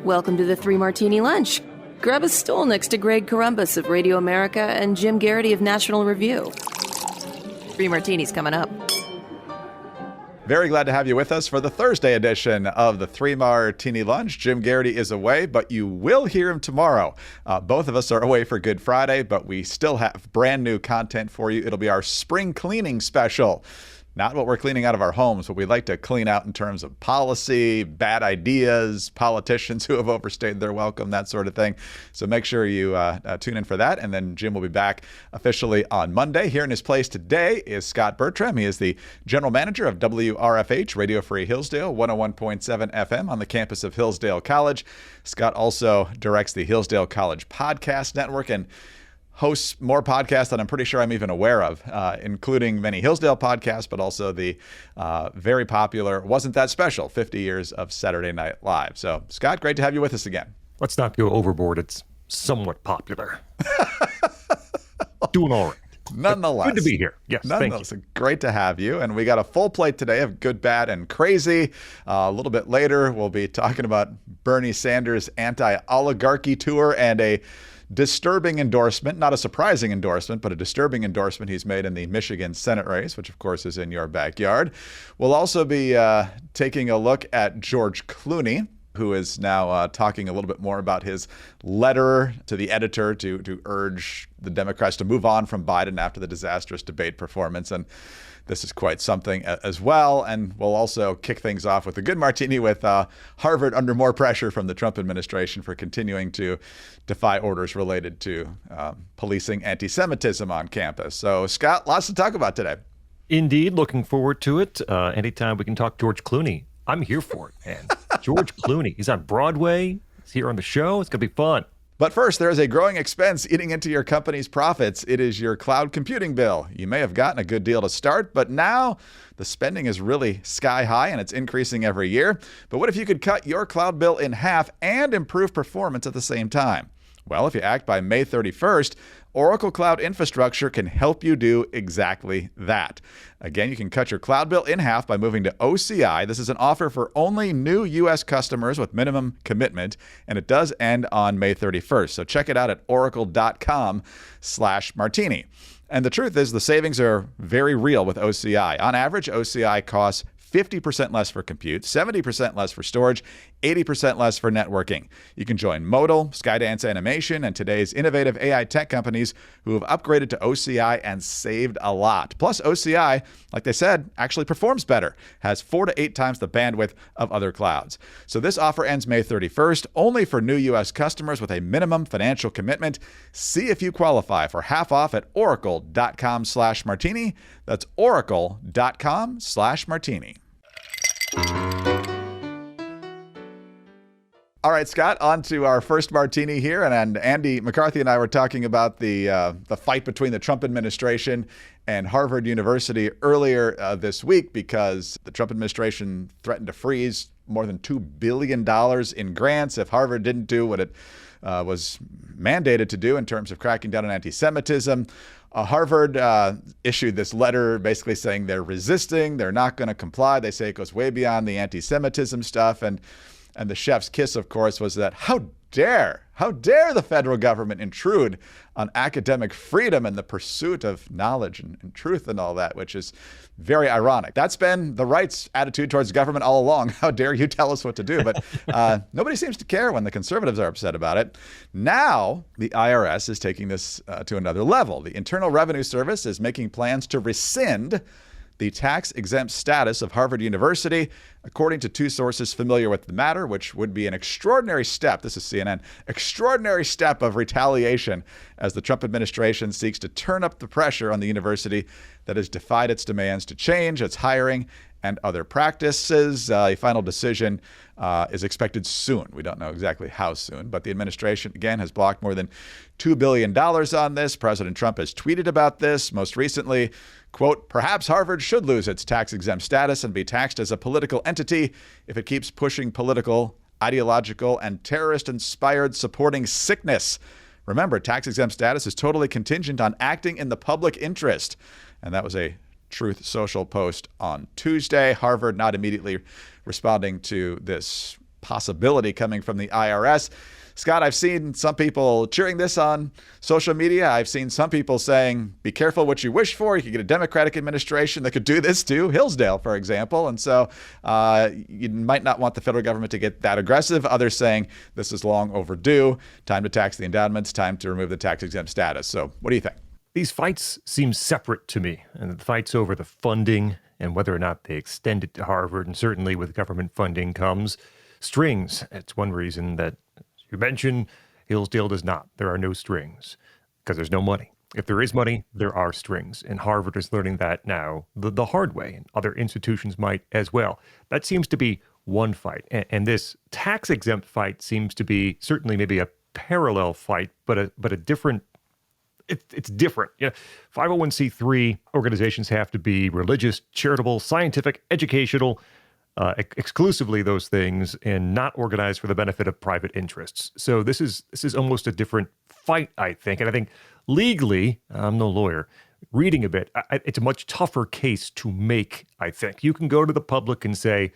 Welcome to the Three Martini Lunch. Grab a stool next to Greg Columbus of Radio America and Jim Garrity of National Review. Three Martinis coming up. Very glad to have you with us for the Thursday edition of the Three Martini Lunch. Jim Garrity is away, but you will hear him tomorrow. Both of us are away for Good Friday, but we still have brand new content for you. It'll be our spring cleaning special. Not what we're cleaning out of our homes, but we like to clean out in terms of policy, bad ideas, politicians who have overstayed their welcome, that sort of thing. So make sure you tune in for that. And then Jim will be back officially on Monday. Here in his place today is Scott Bertram. He is the general manager of WRFH, Radio Free Hillsdale, 101.7 FM on the campus of Hillsdale College. Scott also directs the Hillsdale College Podcast Network and hosts more podcasts than I'm pretty sure I'm even aware of, including many Hillsdale podcasts, but also the very popular Wasn't That Special, 50 Years of Saturday Night Live. So, Scott, great to have you with us again. Let's not go overboard. It's somewhat popular. Doing all right. Nonetheless. Good to be here. Yes, nonetheless, thank you. Great to have you. And we got a full plate today of good, bad, and crazy. A little bit later, we'll be talking about Bernie Sanders' anti-oligarchy tour and a disturbing endorsement, not a surprising endorsement, but a disturbing endorsement he's made in the Michigan Senate race, which of course is in your backyard. We'll also be taking a look at George Clooney, who is now talking a little bit more about his letter to the editor to urge the Democrats to move on from Biden after the disastrous debate performance. And this is quite something as well. And we'll also kick things off with a good martini with Harvard under more pressure from the Trump administration for continuing to defy orders related to policing anti-Semitism on campus. So, Scott, lots to talk about today. Indeed. Looking forward to it. Anytime we can talk George Clooney, I'm here for it, man. George Clooney. He's on Broadway. He's here on the show. It's going to be fun. But first, there is a growing expense eating into your company's profits. It is your cloud computing bill. You may have gotten a good deal to start, but now the spending is really sky high and it's increasing every year. But what if you could cut your cloud bill in half and improve performance at the same time? Well, if you act by May 31st, Oracle Cloud Infrastructure can help you do exactly that. Again, you can cut your cloud bill in half by moving to OCI. This is an offer for only new U.S. customers with minimum commitment, and it does end on May 31st. So check it out at oracle.com/martini. And the truth is the savings are very real with OCI. On average, OCI costs 50% less for compute, 70% less for storage, 80% less for networking. You can join Modal, Skydance Animation, and today's innovative AI tech companies who have upgraded to OCI and saved a lot. Plus, OCI, like they said, actually performs better, has 4 to 8 times the bandwidth of other clouds. So this offer ends May 31st, only for new U.S. customers with a minimum financial commitment. See if you qualify for half off at oracle.com/martini. That's oracle.com/martini. All right, Scott, on to our first martini here. And Andy McCarthy and I were talking about the fight between the Trump administration and Harvard University earlier this week because the Trump administration threatened to freeze more than $2 billion in grants if Harvard didn't do what it was mandated to do in terms of cracking down on anti-Semitism. Harvard issued this letter basically saying they're resisting, they're not going to comply. They say it goes way beyond the anti-Semitism stuff. And the chef's kiss, of course, was that how dare the federal government intrude on academic freedom and the pursuit of knowledge and truth and all that, which is very ironic. That's been the right's attitude towards government all along. How dare you tell us what to do? But nobody seems to care when the conservatives are upset about it. Now, the IRS is taking this to another level. The Internal Revenue Service is making plans to rescind the tax-exempt status of Harvard University, according to 2 sources familiar with the matter, which would be an extraordinary step, this is CNN, extraordinary step of retaliation as the Trump administration seeks to turn up the pressure on the university that has defied its demands to change its hiring and other practices. A final decision is expected soon. We don't know exactly how soon, but the administration, again, has blocked more than $2 billion on this. President Trump has tweeted about this. Most recently, quote, perhaps Harvard should lose its tax-exempt status and be taxed as a political entity if it keeps pushing political, ideological, and terrorist-inspired supporting sickness. Remember, tax-exempt status is totally contingent on acting in the public interest. And that was a Truth Social post on Tuesday. Harvard not immediately responding to this possibility coming from the IRS. Scott, I've seen some people cheering this on social media. I've seen some people saying, be careful what you wish for. You could get a Democratic administration that could do this too, Hillsdale, for example. And so you might not want the federal government to get that aggressive. Others saying this is long overdue. Time to tax the endowments, time to remove the tax-exempt status. So what do you think? These fights seem separate to me, and the fights over the funding and whether or not they extend it to Harvard, and certainly with government funding comes strings. It's one reason that you mentioned Hillsdale does not. There are no strings because there's no money. If there is money, there are strings. And Harvard is learning that now the hard way, and other institutions might as well. That seems to be one fight. And this tax-exempt fight seems to be certainly maybe a parallel fight, but a different. It's different. 501c3 organizations have to be religious, charitable, scientific, educational, exclusively those things, and not organized for the benefit of private interests. So this is almost a different fight, I think. And I think legally, I'm no lawyer, reading a bit, it's a much tougher case to make, I think. You can go to the public and say,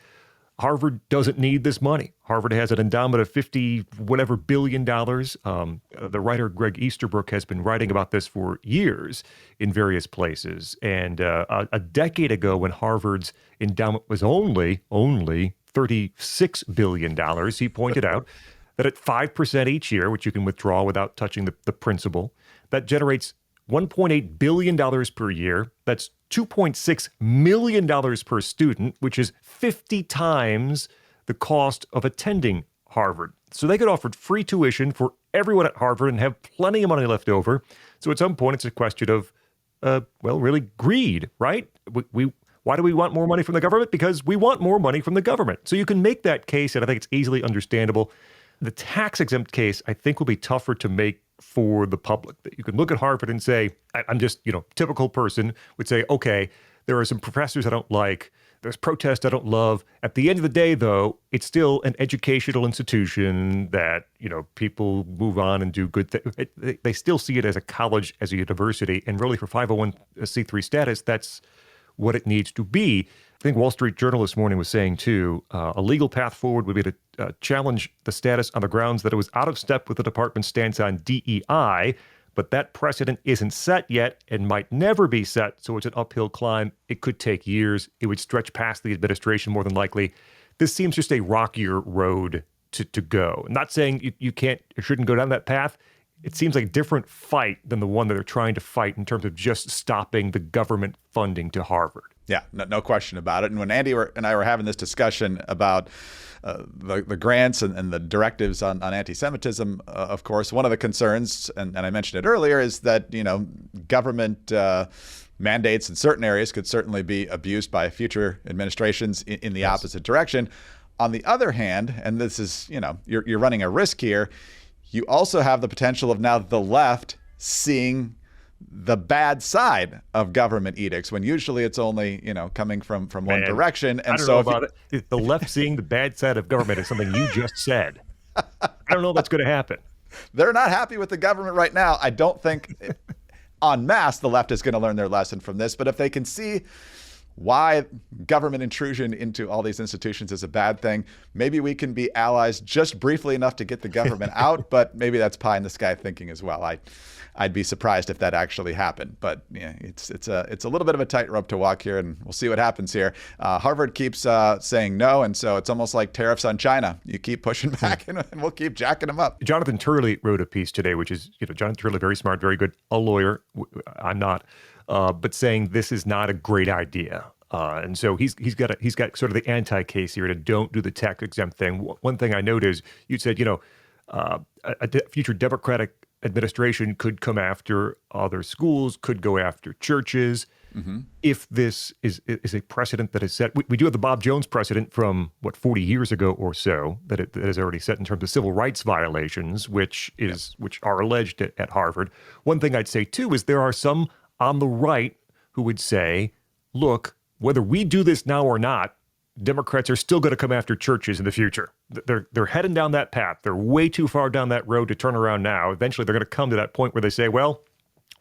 Harvard doesn't need this money. Harvard has an endowment of $50 billion. The writer Greg Easterbrook has been writing about this for years in various places. And a decade ago, when Harvard's endowment was only $36 billion, he pointed out that at 5% each year, which you can withdraw without touching the principal, that generates $1.8 billion per year. That's $2.6 million per student, which is 50 times the cost of attending Harvard. So they get offered free tuition for everyone at Harvard and have plenty of money left over. So at some point, it's a question of, really greed, right? Why do we want more money from the government? Because we want more money from the government. So you can make that case, and I think it's easily understandable. The tax-exempt case, I think, will be tougher to make for the public. That you can look at Harvard and say, I'm just, typical person would say, okay, there are some professors I don't like. There's protests I don't love. At the end of the day, though, it's still an educational institution that, people move on and do good things. They still see it as a college, as a university. And really for 501c3 status, that's what it needs to be. I think Wall Street Journal this morning was saying, too, a legal path forward would be to challenge the status on the grounds that it was out of step with the department's stance on DEI, but that precedent isn't set yet and might never be set, so it's an uphill climb. It could take years. It would stretch past the administration more than likely. This seems just a rockier road to go. I'm not saying you can't or shouldn't go down that path. It seems like a different fight than the one that they're trying to fight in terms of just stopping the government funding to Harvard. Yeah, no question about it. And when Andy and I were having this discussion about the grants and the directives on anti-Semitism, of course, one of the concerns, and I mentioned it earlier, is that, government mandates in certain areas could certainly be abused by future administrations in the opposite direction. On the other hand, and this is, you're running a risk here, you also have the potential of now the left seeing the bad side of government edicts when usually it's only, coming from one direction. And I don't know about it. The left seeing the bad side of government is something you just said. I don't know if that's going to happen. They're not happy with the government right now. I don't think en masse the left is going to learn their lesson from this. But if they can see why government intrusion into all these institutions is a bad thing, maybe we can be allies just briefly enough to get the government out. But maybe that's pie in the sky thinking as well. I'd be surprised if that actually happened. But yeah, it's a little bit of a tightrope to walk here, and we'll see what happens here. Harvard keeps saying no, and so it's almost like tariffs on China. You keep pushing back, and we'll keep jacking them up. Jonathan Turley wrote a piece today, which is, Jonathan Turley, very smart, very good, a lawyer. I'm not, but saying this is not a great idea. And so he's got sort of the anti-case here to don't do the tax-exempt thing. One thing I note is you said, a future Democratic administration could come after other schools, could go after churches. Mm-hmm. If this is a precedent that is set, we do have the Bob Jones precedent from 40 years ago or so that is already set in terms of civil rights violations, which are alleged at Harvard. One thing I'd say too is there are some on the right who would say, look, whether we do this now or not, Democrats are still going to come after churches in the future. They're heading down that path. They're way too far down that road to turn around now. Eventually, they're going to come to that point where they say, well,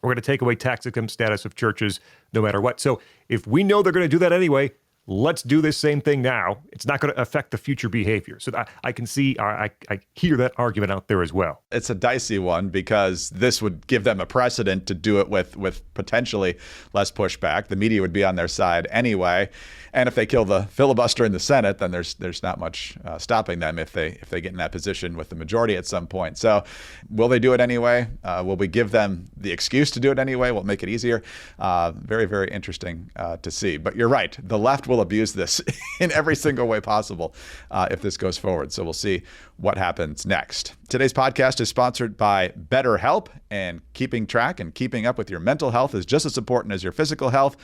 we're going to take away tax-exempt status of churches no matter what. So if we know they're going to do that anyway, let's do this same thing now. It's not going to affect the future behavior. So I can see, I hear that argument out there as well. It's a dicey one because this would give them a precedent to do it with potentially less pushback. The media would be on their side anyway. And if they kill the filibuster in the Senate, then there's not much stopping them if they get in that position with the majority at some point. So will they do it anyway? Will we give them the excuse to do it anyway? Will it make it easier? Very, very interesting to see. But you're right. The left will abuse this in every single way possible if this goes forward. So we'll see what happens next. Today's podcast is sponsored by BetterHelp, and keeping track and keeping up with your mental health is just as important as your physical health.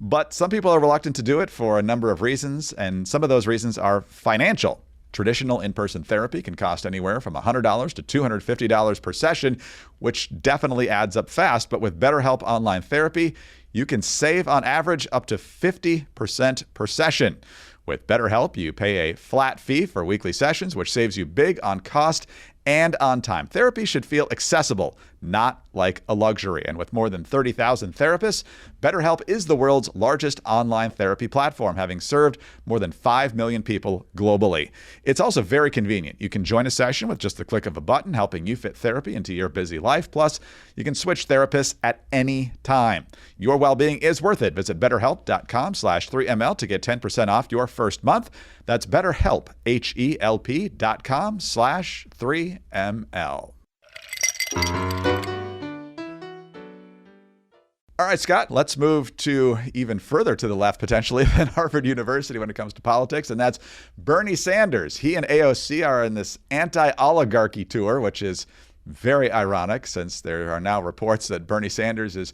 But some people are reluctant to do it for a number of reasons, and some of those reasons are financial. Traditional in-person therapy can cost anywhere from $100 to $250 per session, which definitely adds up fast. But with BetterHelp Online Therapy, you can save on average up to 50% per session. With BetterHelp, you pay a flat fee for weekly sessions, which saves you big on cost and on time. Therapy should feel accessible, not like a luxury. And with more than 30,000 therapists, BetterHelp is the world's largest online therapy platform, having served more than 5 million people globally. It's also very convenient. You can join a session with just the click of a button, helping you fit therapy into your busy life. Plus, you can switch therapists at any time. Your well-being is worth it. Visit BetterHelp.com/3ML to get 10% off your first month. That's BetterHelp, HELP.com/3ML. All right, Scott, let's move to even further to the left, potentially, than Harvard University when it comes to politics, and that's Bernie Sanders. He and AOC are in this anti-oligarchy tour, which is very ironic since there are now reports that Bernie Sanders is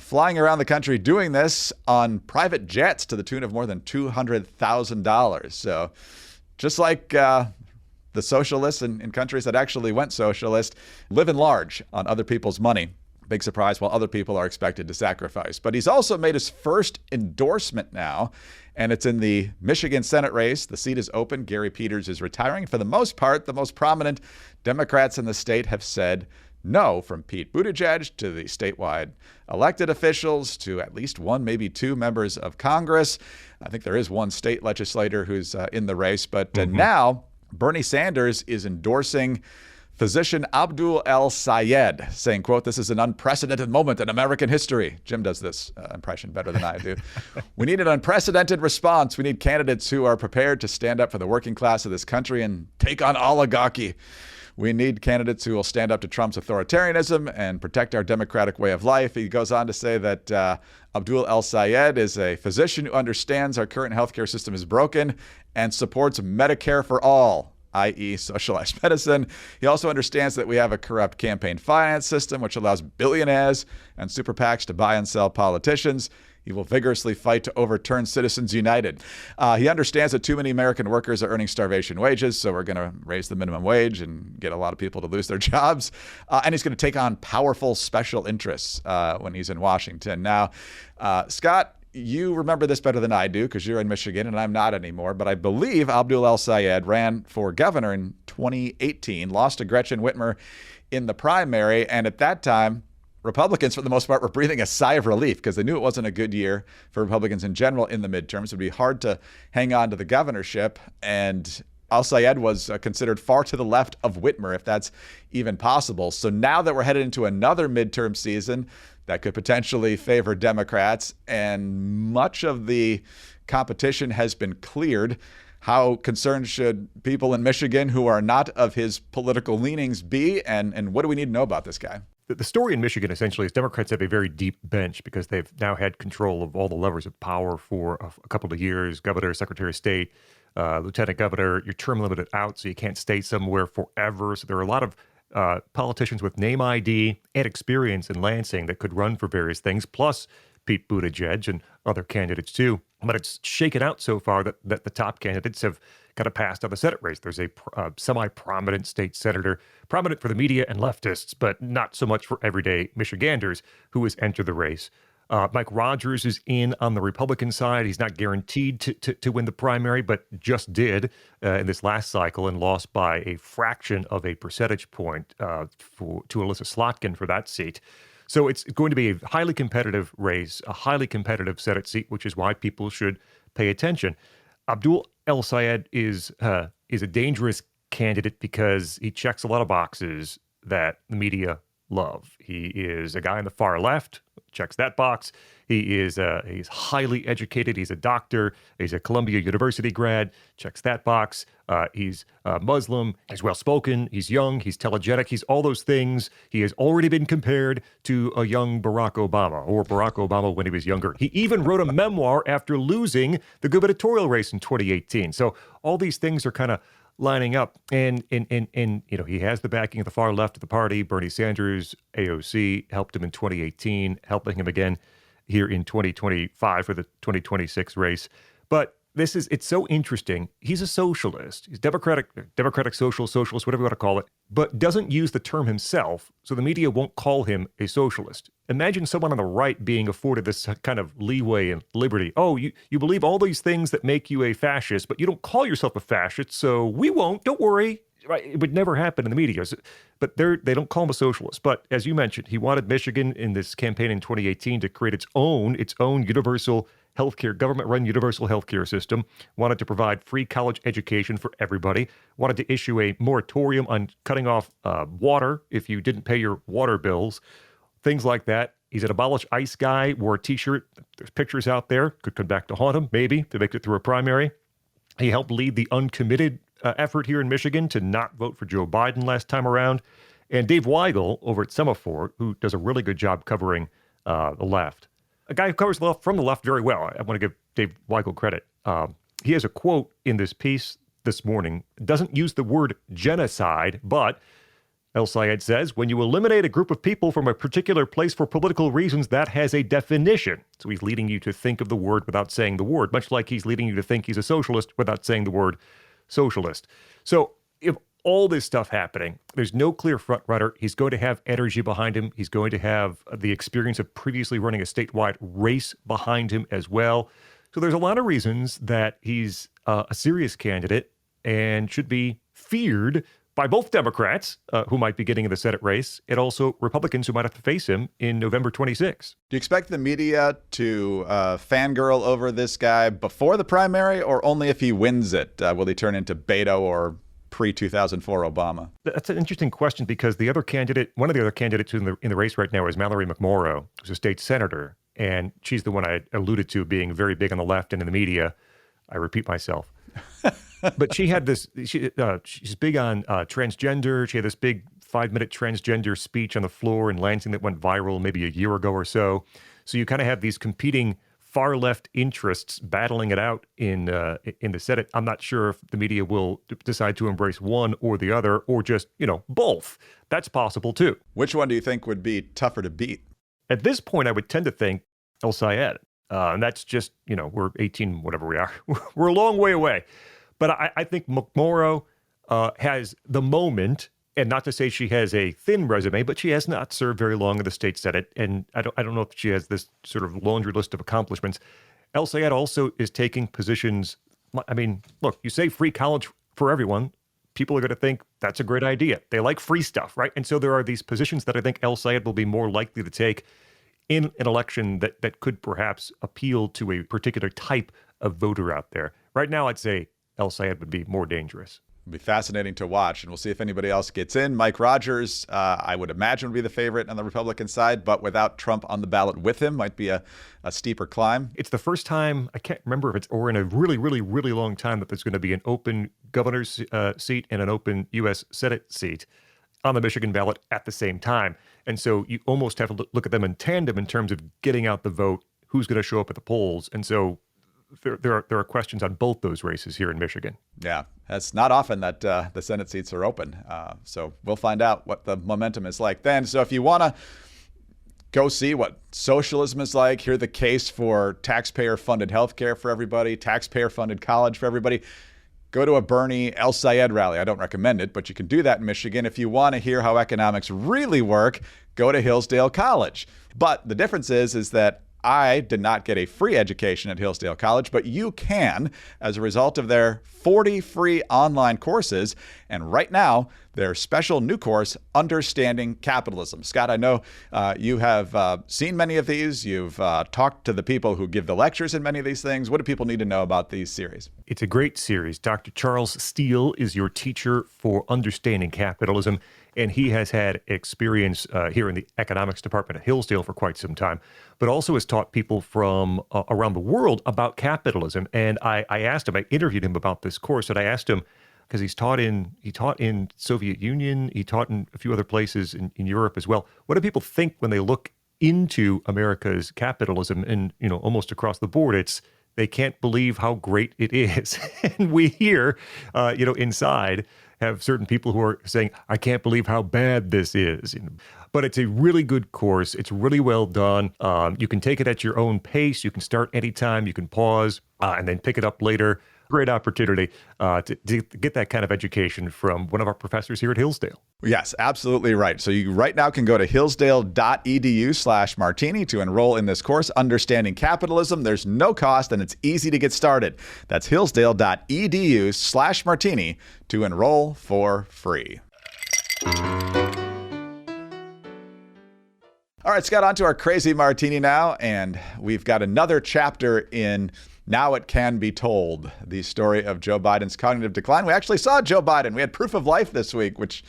flying around the country doing this on private jets to the tune of more than $200,000. So just like the socialists in countries that actually went socialist, living large on other people's money. Big surprise, while other people are expected to sacrifice. But he's also made his first endorsement now, and it's in the Michigan Senate race. The seat is open. Gary Peters is retiring. For the most part, the most prominent Democrats in the state have said no, from Pete Buttigieg to the statewide elected officials to at least one, maybe two members of Congress. I think there is one state legislator who's in the race. But now Bernie Sanders is endorsing physician Abdul El-Sayed, saying, quote, "This is an unprecedented moment in American history." Jim does this impression better than I do. "We need an unprecedented response. We need candidates who are prepared to stand up for the working class of this country and take on oligarchy. We need candidates who will stand up to Trump's authoritarianism and protect our democratic way of life." He goes on to say that Abdul El-Sayed is a physician who understands our current healthcare system is broken and supports Medicare for all, i.e. socialized medicine. He also understands that we have a corrupt campaign finance system, which allows billionaires and super PACs to buy and sell politicians. He will vigorously fight to overturn Citizens United. He understands that too many American workers are earning starvation wages, so we're going to raise the minimum wage and get a lot of people to lose their jobs. And he's going to take on powerful special interests when he's in Washington. Now, Scott, you remember this better than I do because you're in Michigan and I'm not anymore, but I believe Abdul El-Sayed ran for governor in 2018, lost to Gretchen Whitmer in the primary, and at that time, Republicans, for the most part, were breathing a sigh of relief because they knew it wasn't a good year for Republicans in general in the midterms. It would be hard to hang on to the governorship, and El-Sayed was considered far to the left of Whitmer, if that's even possible. So now that we're headed into another midterm season that could potentially favor Democrats, and much of the competition has been cleared, how concerned should people in Michigan who are not of his political leanings be, and what do we need to know about this guy? The story in Michigan, essentially, is Democrats have a very deep bench because they've now had control of all the levers of power for a couple of years. Governor, Secretary of State, Lieutenant Governor, you're term limited out, so you can't stay somewhere forever. So there are a lot of politicians with name ID and experience in Lansing that could run for various things, plus Pete Buttigieg and other candidates too. But it's shaken out so far that the top candidates have kind of passed out the Senate race. There's a semi-prominent state senator, prominent for the media and leftists, but not so much for everyday Michiganders, who has entered the race. Mike Rogers is in on the Republican side. He's not guaranteed to win the primary, but just did in this last cycle and lost by a fraction of a percentage point to Alyssa Slotkin for that seat. So it's going to be a highly competitive race, a highly competitive Senate seat, which is why people should pay attention. Abdul El-Sayed is a dangerous candidate because he checks a lot of boxes that the media love. He is a guy on the far left, checks that box. He's highly educated. He's a doctor. He's a Columbia University grad, checks that box. He's Muslim. He's well-spoken. He's young. He's telegenic. He's all those things. He has already been compared to a young Barack Obama, or Barack Obama when he was younger. He even wrote a memoir after losing the gubernatorial race in 2018. So all these things are kind of lining up, and he has the backing of the far left of the party. Bernie Sanders, AOC, helped him in 2018, helping him again here in 2025 for the 2026 race. But it's so interesting. He's a socialist. He's democratic socialist, whatever you want to call it, but doesn't use the term himself, so the media won't call him a socialist. Imagine someone on the right being afforded this kind of leeway and liberty. Oh, you believe all these things that make you a fascist, but you don't call yourself a fascist, so we won't. Don't worry. Right? It would never happen in the media. But they don't call him a socialist. But as you mentioned, he wanted Michigan in this campaign in 2018 to create its own universal healthcare, government-run universal healthcare system, wanted to provide free college education for everybody, wanted to issue a moratorium on cutting off water if you didn't pay your water bills, things like that. He's an abolish ICE guy, wore a T-shirt. There's pictures out there. Could come back to haunt him, maybe, to make it through a primary. He helped lead the uncommitted effort here in Michigan to not vote for Joe Biden last time around. And Dave Weigel over at Semaphore, who does a really good job covering the left, a guy who covers the left from the left very well. I want to give Dave Weigel credit. He has a quote in this piece this morning. Doesn't use the word genocide, but El-Sayed says, when you eliminate a group of people from a particular place for political reasons, that has a definition. So he's leading you to think of the word without saying the word, much like he's leading you to think he's a socialist without saying the word socialist. So if all this stuff happening, there's no clear front runner. He's going to have energy behind him. He's going to have the experience of previously running a statewide race behind him as well. So there's a lot of reasons that he's a serious candidate and should be feared by both Democrats, who might be getting in the Senate race, and also Republicans who might have to face him in November 26. Do you expect the media to fangirl over this guy before the primary, or only if he wins it? Will he turn into Beto or pre-2004 Obama? That's an interesting question, because one of the other candidates in the race right now is Mallory McMorrow, who's a state senator, and she's the one I alluded to being very big on the left and in the media. I repeat myself. But she had this, she's big on transgender. She had this big 5-minute transgender speech on the floor in Lansing that went viral maybe a year ago or so. So you kind of have these competing far left interests battling it out in the Senate. I'm not sure if the media will decide to embrace one or the other, or just, both. That's possible too. Which one do you think would be tougher to beat? At this point, I would tend to think El-Sayed. And that's just, we're 18, whatever we are. We're a long way away. But I think McMorrow has the moment, and not to say she has a thin resume, but she has not served very long in the state Senate, and I don't know if she has this sort of laundry list of accomplishments. El-Sayed also is taking positions. I mean, look, you say free college for everyone, people are going to think that's a great idea. They like free stuff, right? And so there are these positions that I think El-Sayed will be more likely to take in an election that could perhaps appeal to a particular type of voter out there. Right now, I'd say El-Sayed would be more dangerous. It'll be fascinating to watch, and we'll see if anybody else gets in. Mike Rogers, I would imagine, would be the favorite on the Republican side, but without Trump on the ballot with him, might be a steeper climb. It's the first time, I can't remember if it's, or in a really, really, really long time, that there's going to be an open governor's seat and an open U.S. Senate seat on the Michigan ballot at the same time. And so you almost have to look at them in tandem in terms of getting out the vote, who's going to show up at the polls. And so there are questions on both those races here in Michigan. Yeah, it's not often that the Senate seats are open. So we'll find out what the momentum is like then. So if you want to go see what socialism is like, hear the case for taxpayer-funded healthcare for everybody, taxpayer-funded college for everybody, go to a Bernie El-Sayed rally. I don't recommend it, but you can do that in Michigan. If you want to hear how economics really work, go to Hillsdale College. But the difference is that I did not get a free education at Hillsdale College, but you can as a result of their 40 free online courses. And right now, their special new course, Understanding Capitalism. Scott, I know you have seen many of these. You've talked to the people who give the lectures in many of these things. What do people need to know about these series? It's a great series. Dr. Charles Steele is your teacher for Understanding Capitalism, and he has had experience here in the economics department at Hillsdale for quite some time, but also has taught people from around the world about capitalism. And I asked him, I interviewed him about this course, and I asked him, because he taught in Soviet Union, he taught in a few other places in Europe as well. What do people think when they look into America's capitalism? And, almost across the board, they can't believe how great it is. And we here, inside, have certain people who are saying, I can't believe how bad this is. But it's a really good course. It's really well done. You can take it at your own pace. You can start anytime. You can pause and then pick it up later. Great opportunity to get that kind of education from one of our professors here at Hillsdale. Yes, absolutely right. So you right now can go to hillsdale.edu/Martini to enroll in this course, Understanding Capitalism. There's no cost and it's easy to get started. That's hillsdale.edu/Martini to enroll for free. All right, Scott, on to our crazy martini now. And we've got another chapter in Now It Can Be Told, the story of Joe Biden's cognitive decline. We actually saw Joe Biden. We had proof of life this week, which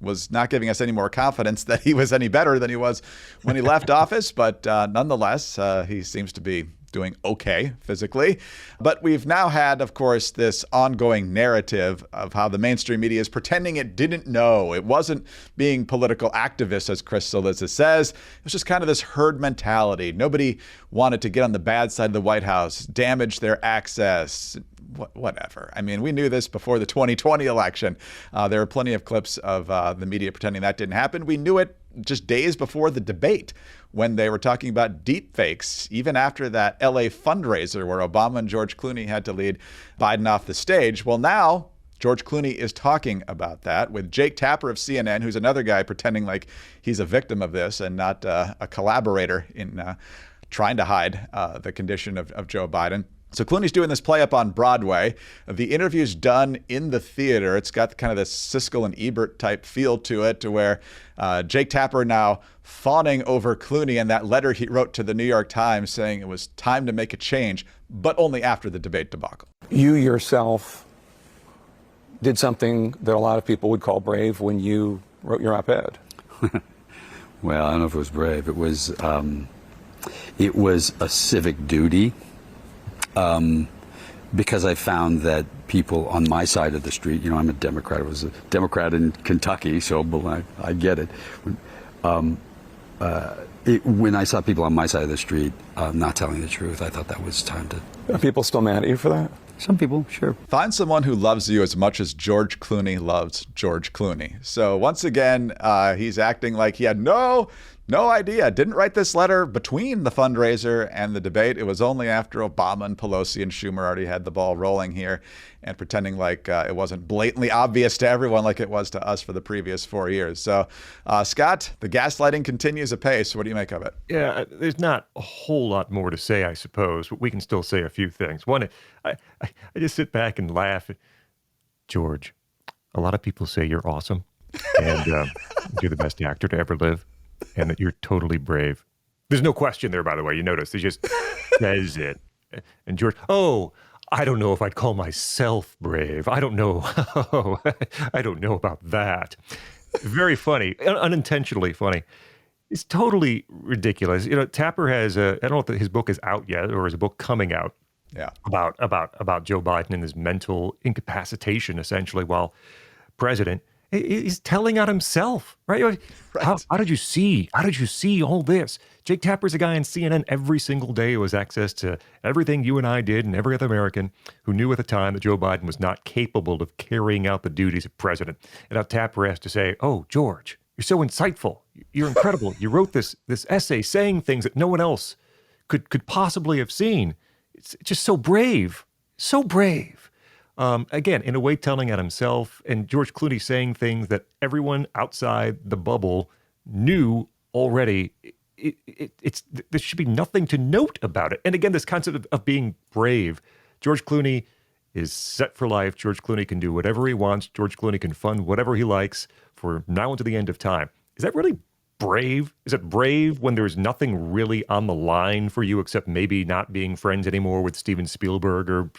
was not giving us any more confidence that he was any better than he was when he left office. But nonetheless, he seems to be doing okay physically. But we've now had, of course, this ongoing narrative of how the mainstream media is pretending it didn't know. It wasn't being political activists, as Chris Cillizza says. It was just kind of this herd mentality. Nobody wanted to get on the bad side of the White House, damage their access, whatever. I mean, we knew this before the 2020 election. There are plenty of clips of the media pretending that didn't happen. We knew it just days before the debate when they were talking about deep fakes, even after that LA fundraiser where Obama and George Clooney had to lead Biden off the stage. Well, now George Clooney is talking about that with Jake Tapper of CNN, who's another guy pretending like he's a victim of this and not a collaborator in trying to hide the condition of Joe Biden. So Clooney's doing this play up on Broadway. The interview's done in the theater. It's got kind of this Siskel and Ebert type feel to it, to where Jake Tapper now fawning over Clooney and that letter he wrote to the New York Times saying it was time to make a change, but only after the debate debacle. You yourself did something that a lot of people would call brave when you wrote your op-ed. Well, I don't know if it was brave. It was a civic duty. Because I found that people on my side of the street, I'm a Democrat. I was a Democrat in Kentucky, so I get it. When I saw people on my side of the street not telling the truth, I thought that was time to... Are people still mad at you for that? Some people, sure. Find someone who loves you as much as George Clooney loves George Clooney. So once again, he's acting like he had no idea. Didn't write this letter between the fundraiser and the debate. It was only after Obama and Pelosi and Schumer already had the ball rolling here, and pretending like it wasn't blatantly obvious to everyone like it was to us for the previous 4 years. So, Scott, the gaslighting continues apace. What do you make of it? Yeah, there's not a whole lot more to say, I suppose, but we can still say a few things. One, I just sit back and laugh. George, a lot of people say you're awesome and you're the best actor to ever live, and that you're totally brave. There's no question there, by the way. You notice he just says it. And George, I don't know if I'd call myself brave. I don't know. I don't know about that. Very funny, unintentionally funny. It's totally ridiculous. Tapper has I don't know if his book is out yet, or is a book coming out. Yeah. About Joe Biden and his mental incapacitation, essentially, while president. He's telling on himself, right? Right. How did you see all this? Jake Tapper's a guy on CNN every single day who has access to everything you and I did, and every other American who knew at the time that Joe Biden was not capable of carrying out the duties of president. And now Tapper has to say, "Oh, George, you're so insightful. You're incredible. You wrote this essay saying things that no one else could possibly have seen. It's just so brave, so brave." Again, in a way, telling on himself, and George Clooney saying things that everyone outside the bubble knew already. There should be nothing to note about it. And again, this concept of being brave. George Clooney is set for life. George Clooney can do whatever he wants. George Clooney can fund whatever he likes for now until the end of time. Is that really brave? Is it brave when there's nothing really on the line for you except maybe not being friends anymore with Steven Spielberg or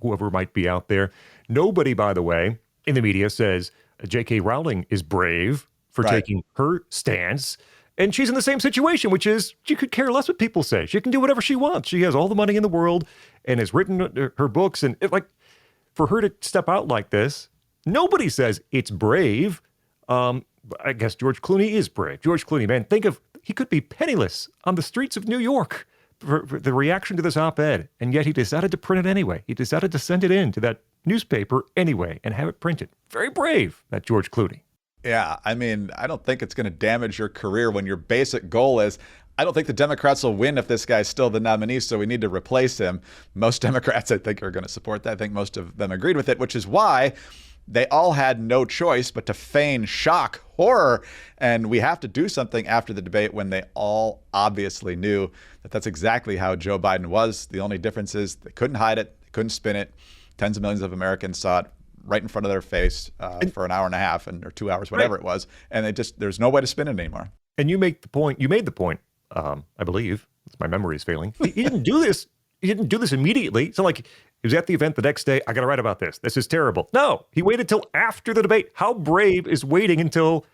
whoever might be out there? Nobody, by the way, in the media says J.K. Rowling is brave for taking her stance. And she's in the same situation, which is she could care less what people say. She can do whatever she wants. She has all the money in the world and has written her books. And for her to step out like this, nobody says it's brave. I guess George Clooney is brave. George Clooney, man, he could be penniless on the streets of New York for the reaction to this op-ed. And yet he decided to print it anyway. He decided to send it in to that newspaper anyway and have it printed. Very brave, that George Clooney. Yeah, I mean, I don't think it's going to damage your career when your basic goal is, I don't think the Democrats will win if this guy's still the nominee, so we need to replace him. Most Democrats, I think, are going to support that. I think most of them agreed with it, which is why they all had no choice but to feign shock, horror, and we have to do something after the debate when they all obviously knew that that's exactly how Joe Biden was. The only difference is they couldn't hide it, they couldn't spin it. Tens of millions of Americans saw it right in front of their face for an hour and a half or 2 hours, whatever it was, and there's no way to spin it anymore. And you made the point, I believe, my memory is failing. He didn't do this. He didn't do this immediately. It's not like he was at the event the next day. I got to write about this. This is terrible. No, he waited till after the debate. How brave is waiting until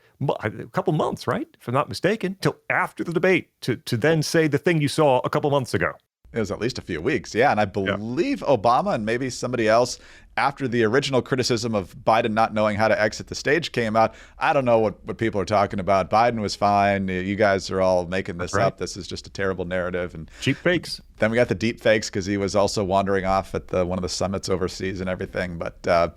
a couple months, right? If I'm not mistaken, till after the debate to then say the thing you saw a couple months ago. It was at least a few weeks. Yeah. And I believe Obama and maybe somebody else, after the original criticism of Biden not knowing how to exit the stage came out, I don't know what people are talking about. Biden was fine. You guys are all making this up. This is just a terrible narrative. And cheap fakes. Then we got the deep fakes because he was also wandering off at one of the summits overseas and everything. But the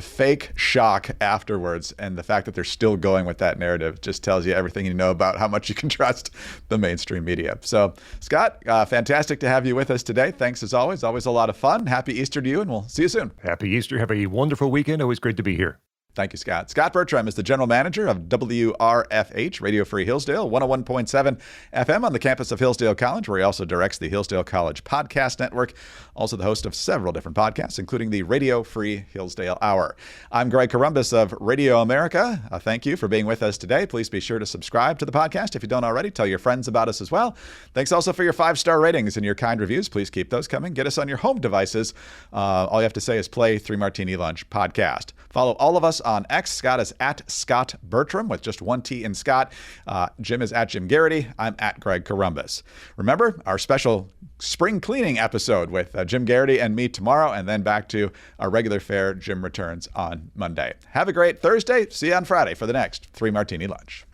fake shock afterwards and the fact that they're still going with that narrative just tells you everything you know about how much you can trust the mainstream media. So, Scott, fantastic to have you with us today. Thanks as always. Always a lot of fun. Happy Easter to you, and we'll see you soon. Happy Easter. Have a wonderful weekend. Always great to be here. Thank you, Scott. Scott Bertram is the general manager of WRFH, Radio Free Hillsdale, 101.7 FM on the campus of Hillsdale College, where he also directs the Hillsdale College Podcast Network, also the host of several different podcasts, including the Radio Free Hillsdale Hour. I'm Greg Corombos of Radio America. Thank you for being with us today. Please be sure to subscribe to the podcast if you don't already. Tell your friends about us as well. Thanks also for your 5-star ratings and your kind reviews. Please keep those coming. Get us on your home devices. All you have to say is play 3 Martini Lunch podcast. Follow all of us on X. Scott is at Scott Bertram with just 1 T in Scott. Jim is at Jim Garrity. I'm at Greg Corombos. Remember our special spring cleaning episode with Jim Garrity and me tomorrow, and then back to our regular fare. Jim returns on Monday. Have a great Thursday. See you on Friday for the next 3 Martini Lunch.